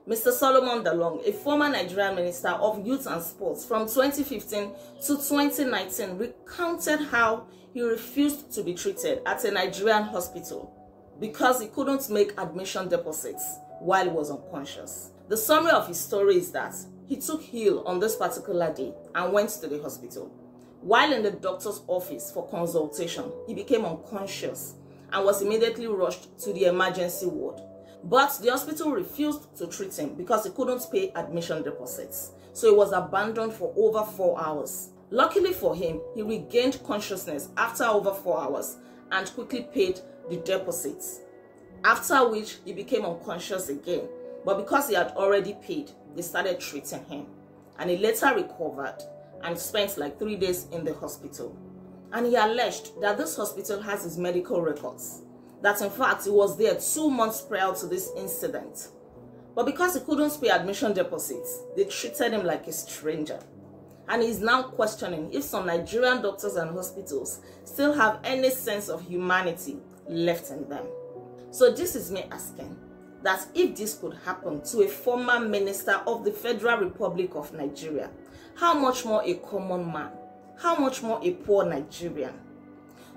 Mr. Solomon Lalung, a former Nigerian Minister of Youth and Sports from 2015 to 2019, recounted how he refused to be treated at a Nigerian hospital because he couldn't make admission deposits while he was unconscious. The summary of his story is that he took ill on this particular day and went to the hospital. While in the doctor's office for consultation, he became unconscious and was immediately rushed to the emergency ward. But the hospital refused to treat him because he couldn't pay admission deposits. So he was abandoned for over 4 hours. Luckily for him, he regained consciousness after over 4 hours and quickly paid the deposits. After which, he became unconscious again. But because he had already paid, they started treating him. And he later recovered and spent like 3 days in the hospital. And he alleged that this hospital has his medical records. That in fact he was there 2 months prior to this incident. But because he couldn't pay admission deposits, they treated him like a stranger. And he's now questioning if some Nigerian doctors and hospitals still have any sense of humanity left in them. So this is me asking that if this could happen to a former minister of the Federal Republic of Nigeria, how much more a common man? How much more a poor Nigerian?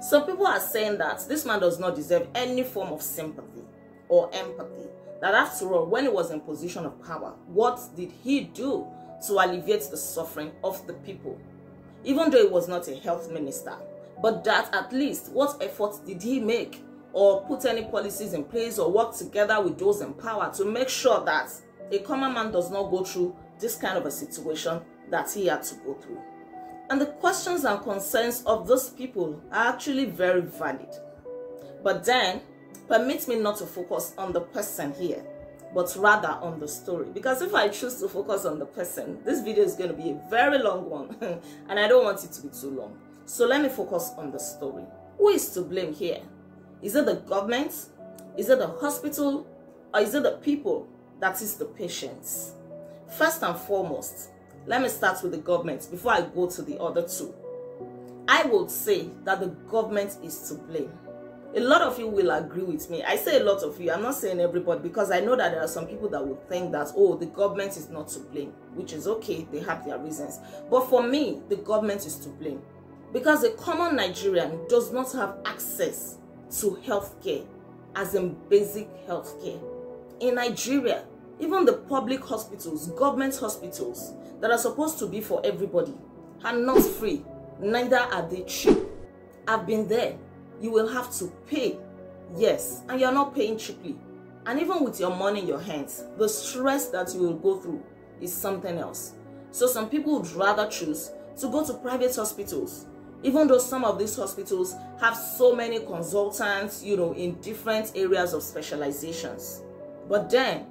Some people are saying that this man does not deserve any form of sympathy or empathy. That after all, when he was in position of power, what did he do to alleviate the suffering of the people? Even though he was not a health minister, but that at least what effort did he make or put any policies in place or work together with those in power to make sure that a common man does not go through this kind of a situation that he had to go through? And the questions and concerns of those people are actually very valid. But then, permit me not to focus on the person here, but rather on the story. Because if I choose to focus on the person, this video is going to be a very long one, and I don't want it to be too long. So let me focus on the story. Who is to blame here? Is it the government? Is it the hospital? Or is it the people, that is the patients? First and foremost, let me start with the government before I go to the other two. I would say that the government is to blame. A lot of you will agree with me. I say a lot of you, I'm not saying everybody, because I know that there are some people that would think that, oh, the government is not to blame, which is okay, they have their reasons. But for me, the government is to blame. Because a common Nigerian does not have access to healthcare, as in basic healthcare. In Nigeria, even the public hospitals, government hospitals, that are supposed to be for everybody are not free, neither are they cheap. I've been there. You will have to pay, yes, and you're not paying cheaply. And even with your money in your hands, the stress that you will go through is something else. So some people would rather choose to go to private hospitals, even though some of these hospitals have so many consultants, in different areas of specializations. But then,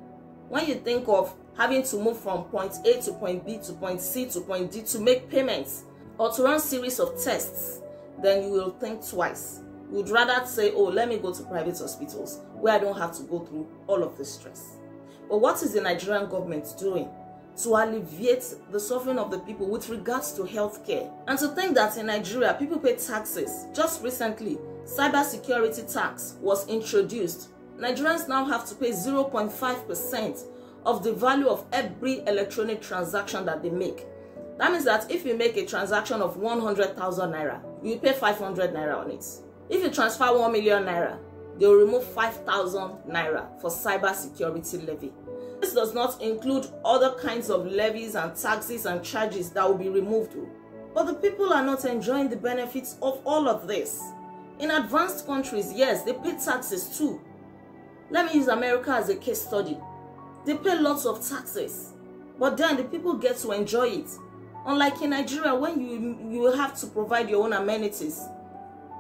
when you think of having to move from point A to point B to point C to point D to make payments or to run series of tests, then you will think twice. You would rather say, oh, let me go to private hospitals where I don't have to go through all of this stress. But what is the Nigerian government doing to alleviate the suffering of the people with regards to healthcare? And to think that in Nigeria, people pay taxes. Just recently, cybersecurity tax was introduced. Nigerians now have to pay 0.5% of the value of every electronic transaction that they make. That means that if you make a transaction of 100,000 naira, you pay 500 naira on it. If you transfer 1 million naira, they will remove 5,000 naira for cyber security levy. This does not include other kinds of levies and taxes and charges that will be removed. But the people are not enjoying the benefits of all of this. In advanced countries, yes, they pay taxes too. Let me use America as a case study. They pay lots of taxes, but then the people get to enjoy it. Unlike in Nigeria, when you have to provide your own amenities,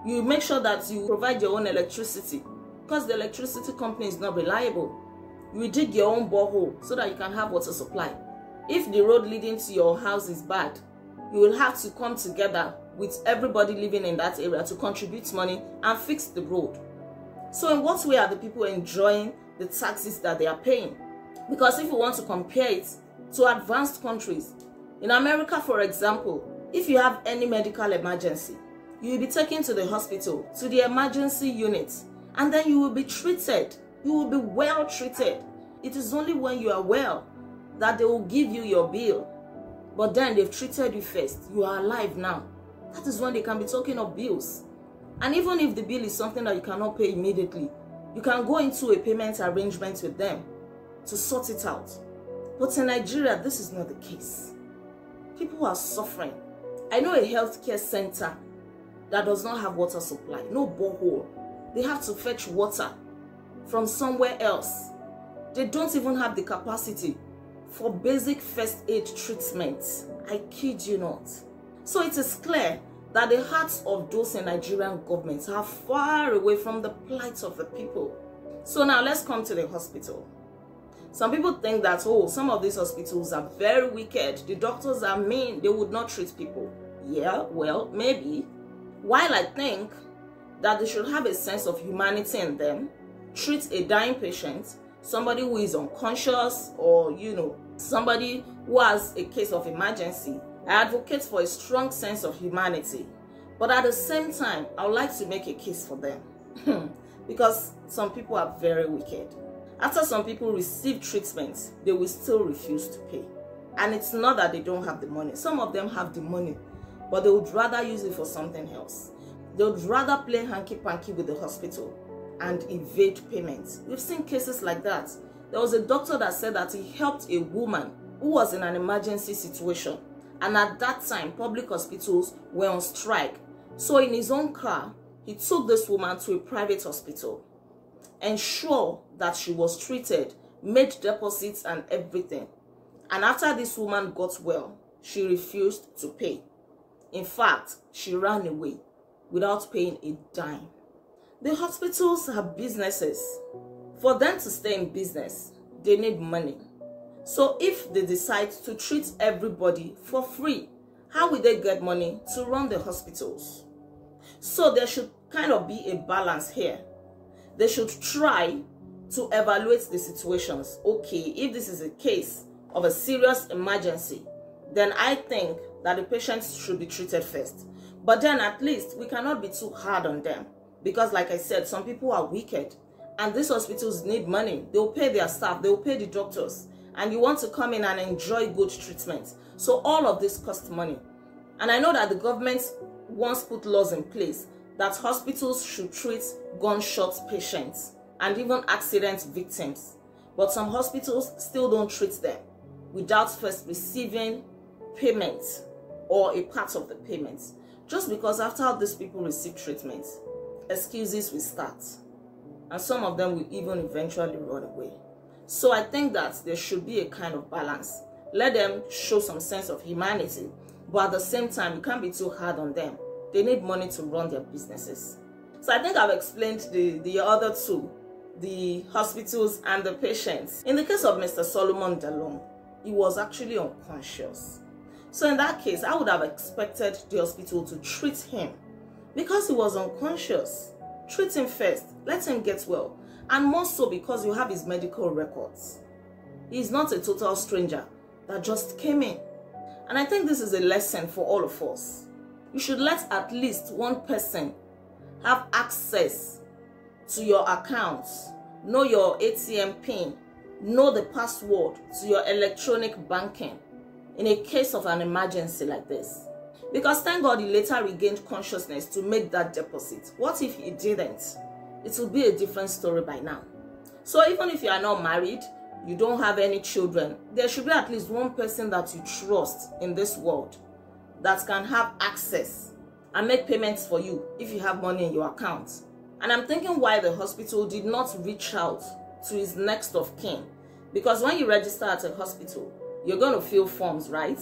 you make sure that you provide your own electricity, because the electricity company is not reliable. You dig your own borehole so that you can have water supply. If the road leading to your house is bad, you will have to come together with everybody living in that area to contribute money and fix the road. So in what way are the people enjoying the taxes that they are paying? Because if you want to compare it to advanced countries, in America, for example, if you have any medical emergency, you will be taken to the hospital, to the emergency unit, and then you will be treated. You will be well treated. It is only when you are well that they will give you your bill. But then they've treated you first. You are alive now. That is when they can be talking of bills. And even if the bill is something that you cannot pay immediately, you can go into a payment arrangement with them to sort it out. But in Nigeria, this is not the case. People are suffering. I know a healthcare center that does not have water supply, no borehole. They have to fetch water from somewhere else. They don't even have the capacity for basic first aid treatment. I kid you not. So it is clear that the hearts of those in Nigerian government are far away from the plight of the people. So now let's come to the hospital. Some people think that, oh, some of these hospitals are very wicked. The doctors are mean. They would not treat people. Yeah, well, maybe. While I think that they should have a sense of humanity in them, treat a dying patient, somebody who is unconscious, or, somebody who has a case of emergency. I advocate for a strong sense of humanity. But at the same time, I would like to make a case for them. Because some people are very wicked. After some people receive treatment, they will still refuse to pay. And it's not that they don't have the money. Some of them have the money, but they would rather use it for something else. They would rather play hanky-panky with the hospital and evade payments. We've seen cases like that. There was a doctor that said that he helped a woman who was in an emergency situation. And at that time, public hospitals were on strike. So in his own car, he took this woman to a private hospital, ensured that she was treated, made deposits and everything. And after this woman got well, she refused to pay. In fact, she ran away without paying a dime. The hospitals have businesses. For them to stay in business, they need money. So if they decide to treat everybody for free, how will they get money to run the hospitals? So there should kind of be a balance here. They should try to evaluate the situations. Okay, if this is a case of a serious emergency, then I think that the patients should be treated first. But then at least we cannot be too hard on them. Because like I said, some people are wicked. And these hospitals need money. They'll pay their staff. They'll pay the doctors. And you want to come in and enjoy good treatment. So all of this costs money. And I know that the government once put laws in place that hospitals should treat gunshot patients and even accident victims. But some hospitals still don't treat them without first receiving payment or a part of the payment. Just because after all these people receive treatment, excuses will start. And some of them will even eventually run away. So I think that there should be a kind of balance. Let them show some sense of humanity. But at the same time, you can't be too hard on them. They need money to run their businesses. So I think I've explained the other two, the hospitals and the patients. In the case of Mr. Solomon Lalung, he was actually unconscious. So in that case, I would have expected the hospital to treat him because he was unconscious. Treat him first. Let him get well. And more so because you have his medical records. He's not a total stranger that just came in. And I think this is a lesson for all of us. You should let at least one person have access to your accounts, know your ATM PIN, know the password to your electronic banking in a case of an emergency like this. Because thank God he later regained consciousness to make that deposit. What if he didn't? It will be a different story by now. So even if you are not married, you don't have any children, there should be at least one person that you trust in this world that can have access and make payments for you if you have money in your account. And I'm thinking why the hospital did not reach out to his next of kin. Because when you register at a hospital, you're going to fill forms, right?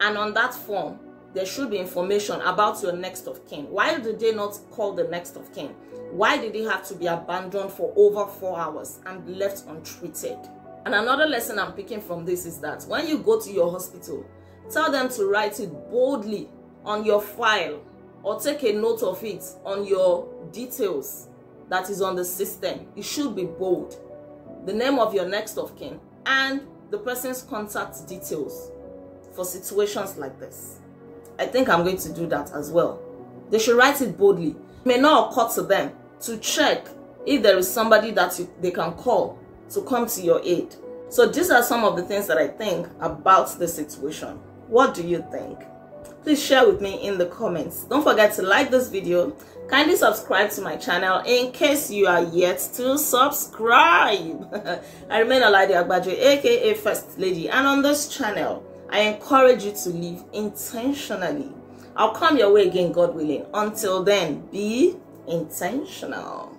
And on that form, there should be information about your next of kin. Why did they not call the next of kin? Why did he have to be abandoned for over 4 hours and left untreated? And another lesson I'm picking from this is that when you go to your hospital, tell them to write it boldly on your file or take a note of it on your details that is on the system. It should be bold. The name of your next of kin and the person's contact details for situations like this. I think I'm going to do that as well. They should write it boldly. It may not occur to them to check if there is somebody that they can call to come to your aid. So these are some of the things that I think about the situation. What do you think? Please share with me in the comments. Don't forget to like this video. Kindly subscribe to my channel in case you are yet to subscribe. I remain Olade Agbaje, aka First Lady, and on this channel, I encourage you to live intentionally. I'll come your way again, God willing. Until then, be intentional.